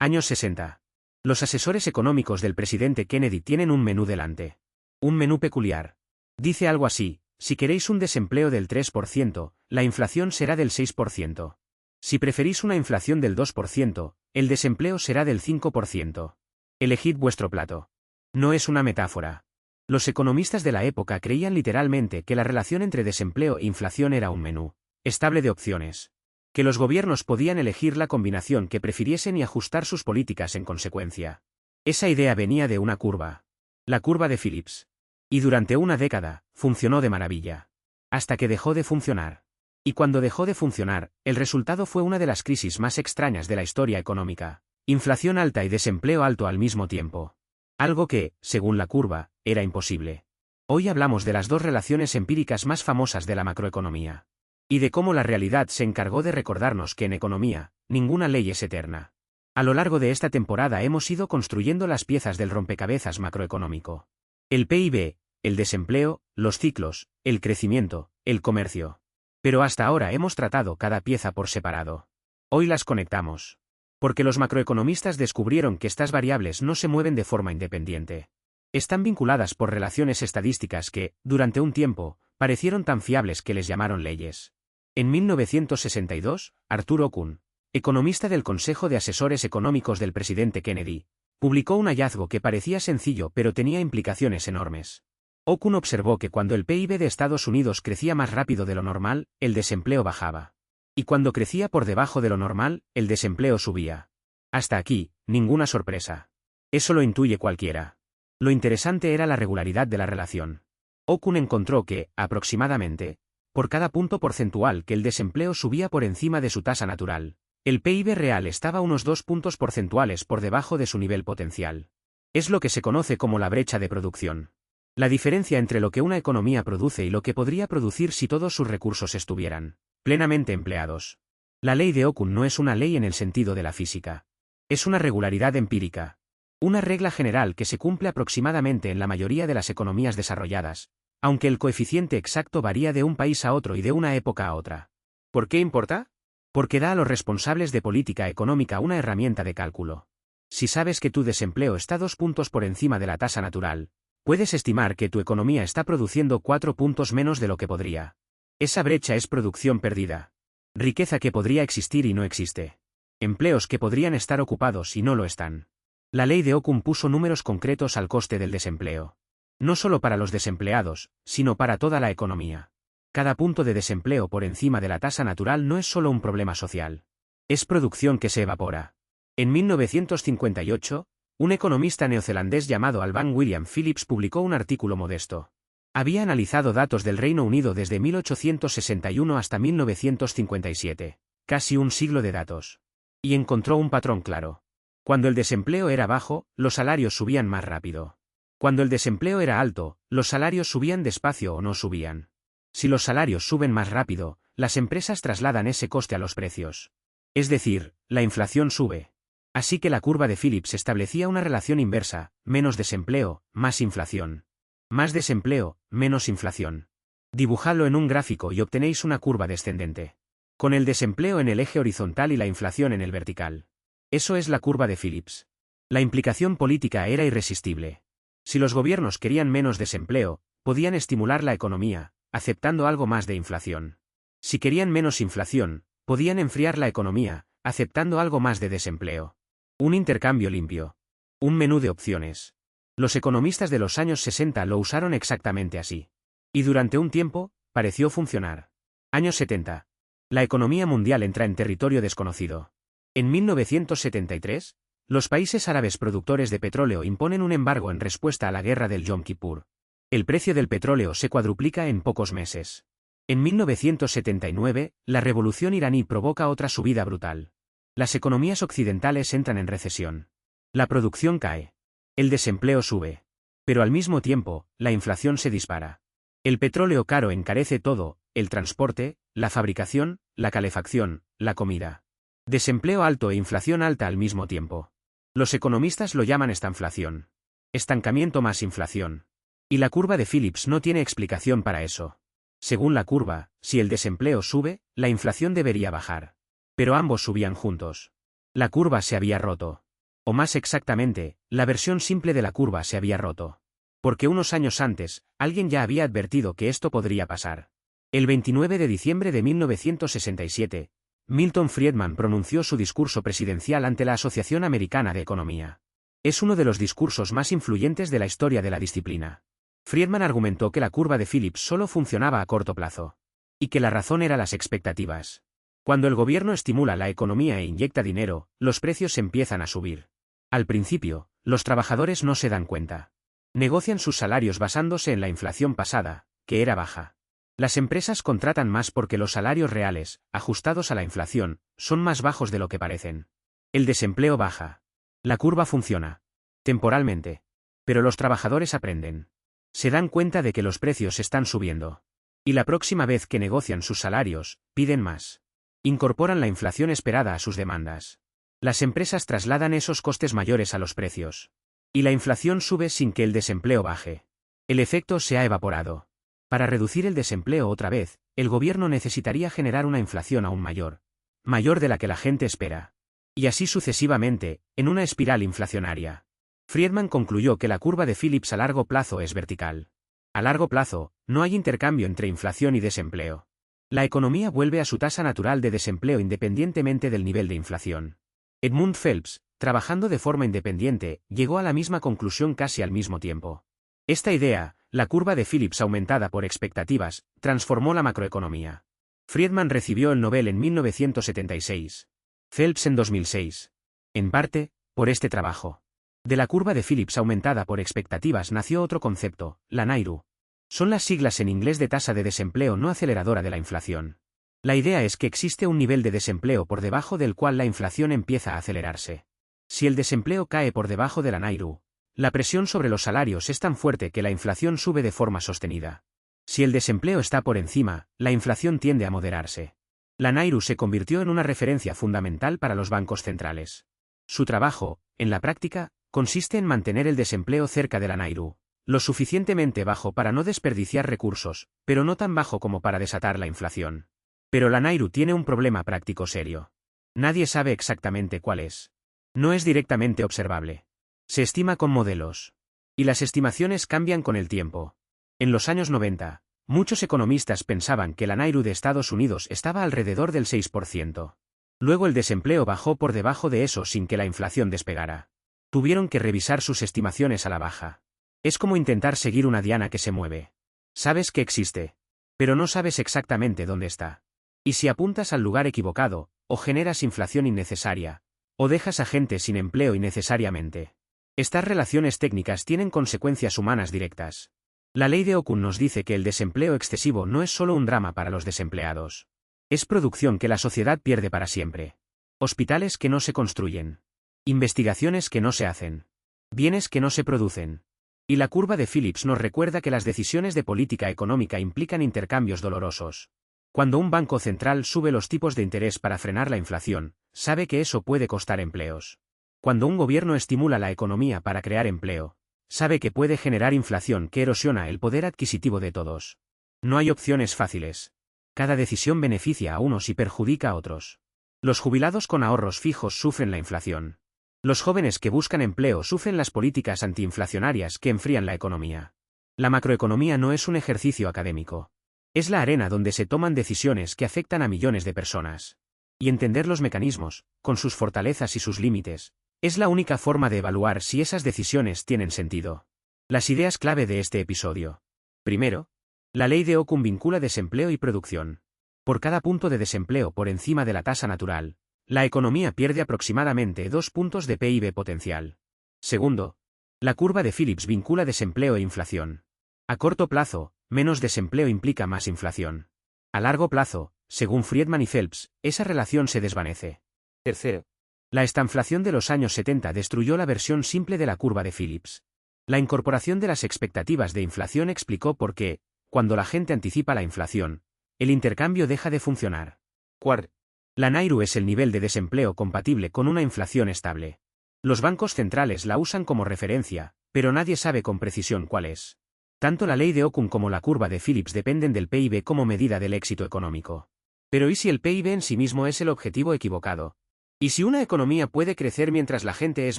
Años 60. Los asesores económicos del presidente Kennedy tienen un menú delante. Un menú peculiar. Dice algo así: si queréis un desempleo del 3%, la inflación será del 6%. Si preferís una inflación del 2%, el desempleo será del 5%. Elegid vuestro plato. No es una metáfora. Los economistas de la época creían literalmente que la relación entre desempleo e inflación era un menú estable de opciones. Que los gobiernos podían elegir la combinación que prefiriesen y ajustar sus políticas en consecuencia. Esa idea venía de una curva. La curva de Phillips. Y durante una década, funcionó de maravilla. Hasta que dejó de funcionar. Y cuando dejó de funcionar, el resultado fue una de las crisis más extrañas de la historia económica. Inflación alta y desempleo alto al mismo tiempo. Algo que, según la curva, era imposible. Hoy hablamos de las dos relaciones empíricas más famosas de la macroeconomía. Y de cómo la realidad se encargó de recordarnos que en economía, ninguna ley es eterna. A lo largo de esta temporada hemos ido construyendo las piezas del rompecabezas macroeconómico. El PIB, el desempleo, los ciclos, el crecimiento, el comercio. Pero hasta ahora hemos tratado cada pieza por separado. Hoy las conectamos. Porque los macroeconomistas descubrieron que estas variables no se mueven de forma independiente. Están vinculadas por relaciones estadísticas que, durante un tiempo, parecieron tan fiables que les llamaron leyes. En 1962, Arthur Okun, economista del Consejo de Asesores Económicos del presidente Kennedy, publicó un hallazgo que parecía sencillo pero tenía implicaciones enormes. Okun observó que cuando el PIB de Estados Unidos crecía más rápido de lo normal, el desempleo bajaba. Y cuando crecía por debajo de lo normal, el desempleo subía. Hasta aquí, ninguna sorpresa. Eso lo intuye cualquiera. Lo interesante era la regularidad de la relación. Okun encontró que, aproximadamente, por cada punto porcentual que el desempleo subía por encima de su tasa natural, el PIB real estaba unos 2 puntos porcentuales por debajo de su nivel potencial. Es lo que se conoce como la brecha de producción. La diferencia entre lo que una economía produce y lo que podría producir si todos sus recursos estuvieran plenamente empleados. La ley de Okun no es una ley en el sentido de la física. Es una regularidad empírica. Una regla general que se cumple aproximadamente en la mayoría de las economías desarrolladas, aunque el coeficiente exacto varía de un país a otro y de una época a otra. ¿Por qué importa? Porque da a los responsables de política económica una herramienta de cálculo. Si sabes que tu desempleo está 2 puntos por encima de la tasa natural, puedes estimar que tu economía está produciendo 4 puntos menos de lo que podría. Esa brecha es producción perdida. Riqueza que podría existir y no existe. Empleos que podrían estar ocupados y no lo están. La ley de Okun puso números concretos al coste del desempleo. No solo para los desempleados, sino para toda la economía. Cada punto de desempleo por encima de la tasa natural no es solo un problema social. Es producción que se evapora. En 1958, un economista neozelandés llamado Alban William Phillips publicó un artículo modesto. Había analizado datos del Reino Unido desde 1861 hasta 1957, casi un siglo de datos. Y encontró un patrón claro. Cuando el desempleo era bajo, los salarios subían más rápido. Cuando el desempleo era alto, los salarios subían despacio o no subían. Si los salarios suben más rápido, las empresas trasladan ese coste a los precios. Es decir, la inflación sube. Así que la curva de Phillips establecía una relación inversa: menos desempleo, más inflación. Más desempleo, menos inflación. Dibujadlo en un gráfico y obtenéis una curva descendente. Con el desempleo en el eje horizontal y la inflación en el vertical. Eso es la curva de Phillips. La implicación política era irresistible. Si los gobiernos querían menos desempleo, podían estimular la economía, aceptando algo más de inflación. Si querían menos inflación, podían enfriar la economía, aceptando algo más de desempleo. Un intercambio limpio. Un menú de opciones. Los economistas de los años 60 lo usaron exactamente así. Y durante un tiempo, pareció funcionar. Años 70. La economía mundial entra en territorio desconocido. En 1973, los países árabes productores de petróleo imponen un embargo en respuesta a la guerra del Yom Kippur. El precio del petróleo se cuadruplica en pocos meses. En 1979, la revolución iraní provoca otra subida brutal. Las economías occidentales entran en recesión. La producción cae. El desempleo sube. Pero al mismo tiempo, la inflación se dispara. El petróleo caro encarece todo: el transporte, la fabricación, la calefacción, la comida. Desempleo alto e inflación alta al mismo tiempo. Los economistas lo llaman estanflación. Estancamiento más inflación. Y la curva de Phillips no tiene explicación para eso. Según la curva, si el desempleo sube, la inflación debería bajar. Pero ambos subían juntos. La curva se había roto. O más exactamente, la versión simple de la curva se había roto. Porque unos años antes, alguien ya había advertido que esto podría pasar. El 29 de diciembre de 1967, Milton Friedman pronunció su discurso presidencial ante la Asociación Americana de Economía. Es uno de los discursos más influyentes de la historia de la disciplina. Friedman argumentó que la curva de Phillips solo funcionaba a corto plazo. Y que la razón era las expectativas. Cuando el gobierno estimula la economía e inyecta dinero, los precios empiezan a subir. Al principio, los trabajadores no se dan cuenta. Negocian sus salarios basándose en la inflación pasada, que era baja. Las empresas contratan más porque los salarios reales, ajustados a la inflación, son más bajos de lo que parecen. El desempleo baja. La curva funciona. Temporalmente. Pero los trabajadores aprenden. Se dan cuenta de que los precios están subiendo. Y la próxima vez que negocian sus salarios, piden más. Incorporan la inflación esperada a sus demandas. Las empresas trasladan esos costes mayores a los precios. Y la inflación sube sin que el desempleo baje. El efecto se ha evaporado. Para reducir el desempleo otra vez, el gobierno necesitaría generar una inflación aún mayor. Mayor de la que la gente espera. Y así sucesivamente, en una espiral inflacionaria. Friedman concluyó que la curva de Phillips a largo plazo es vertical. A largo plazo, no hay intercambio entre inflación y desempleo. La economía vuelve a su tasa natural de desempleo independientemente del nivel de inflación. Edmund Phelps, trabajando de forma independiente, llegó a la misma conclusión casi al mismo tiempo. Esta idea, la curva de Phillips aumentada por expectativas, transformó la macroeconomía. Friedman recibió el Nobel en 1976. Phelps en 2006. En parte, por este trabajo. De la curva de Phillips aumentada por expectativas nació otro concepto, la NAIRU. Son las siglas en inglés de tasa de desempleo no aceleradora de la inflación. La idea es que existe un nivel de desempleo por debajo del cual la inflación empieza a acelerarse. Si el desempleo cae por debajo de la NAIRU, la presión sobre los salarios es tan fuerte que la inflación sube de forma sostenida. Si el desempleo está por encima, la inflación tiende a moderarse. La NAIRU se convirtió en una referencia fundamental para los bancos centrales. Su trabajo, en la práctica, consiste en mantener el desempleo cerca de la NAIRU, lo suficientemente bajo para no desperdiciar recursos, pero no tan bajo como para desatar la inflación. Pero la NAIRU tiene un problema práctico serio. Nadie sabe exactamente cuál es. No es directamente observable. Se estima con modelos. Y las estimaciones cambian con el tiempo. En los años 90, muchos economistas pensaban que la NAIRU de Estados Unidos estaba alrededor del 6%. Luego el desempleo bajó por debajo de eso sin que la inflación despegara. Tuvieron que revisar sus estimaciones a la baja. Es como intentar seguir una diana que se mueve. Sabes que existe, pero no sabes exactamente dónde está. Y si apuntas al lugar equivocado, o generas inflación innecesaria, o dejas a gente sin empleo innecesariamente. Estas relaciones técnicas tienen consecuencias humanas directas. La ley de Okun nos dice que el desempleo excesivo no es solo un drama para los desempleados. Es producción que la sociedad pierde para siempre. Hospitales que no se construyen. Investigaciones que no se hacen. Bienes que no se producen. Y la curva de Phillips nos recuerda que las decisiones de política económica implican intercambios dolorosos. Cuando un banco central sube los tipos de interés para frenar la inflación, sabe que eso puede costar empleos. Cuando un gobierno estimula la economía para crear empleo, sabe que puede generar inflación que erosiona el poder adquisitivo de todos. No hay opciones fáciles. Cada decisión beneficia a unos y perjudica a otros. Los jubilados con ahorros fijos sufren la inflación. Los jóvenes que buscan empleo sufren las políticas antiinflacionarias que enfrían la economía. La macroeconomía no es un ejercicio académico. Es la arena donde se toman decisiones que afectan a millones de personas. Y entender los mecanismos, con sus fortalezas y sus límites, es la única forma de evaluar si esas decisiones tienen sentido. Las ideas clave de este episodio. Primero, la ley de Okun vincula desempleo y producción. Por cada punto de desempleo por encima de la tasa natural, la economía pierde aproximadamente 2 puntos de PIB potencial. Segundo, la curva de Phillips vincula desempleo e inflación. A corto plazo, menos desempleo implica más inflación. A largo plazo, según Friedman y Phelps, esa relación se desvanece. Tercero, la estanflación de los años 70 destruyó la versión simple de la curva de Phillips. La incorporación de las expectativas de inflación explicó por qué, cuando la gente anticipa la inflación, el intercambio deja de funcionar. Cuarto, la NAIRU es el nivel de desempleo compatible con una inflación estable. Los bancos centrales la usan como referencia, pero nadie sabe con precisión cuál es. Tanto la ley de Okun como la curva de Phillips dependen del PIB como medida del éxito económico. Pero ¿y si el PIB en sí mismo es el objetivo equivocado? ¿Y si una economía puede crecer mientras la gente es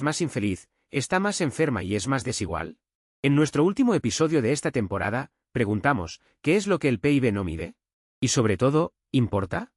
más infeliz, está más enferma y es más desigual? En nuestro último episodio de esta temporada, preguntamos, ¿qué es lo que el PIB no mide? Y sobre todo, ¿importa?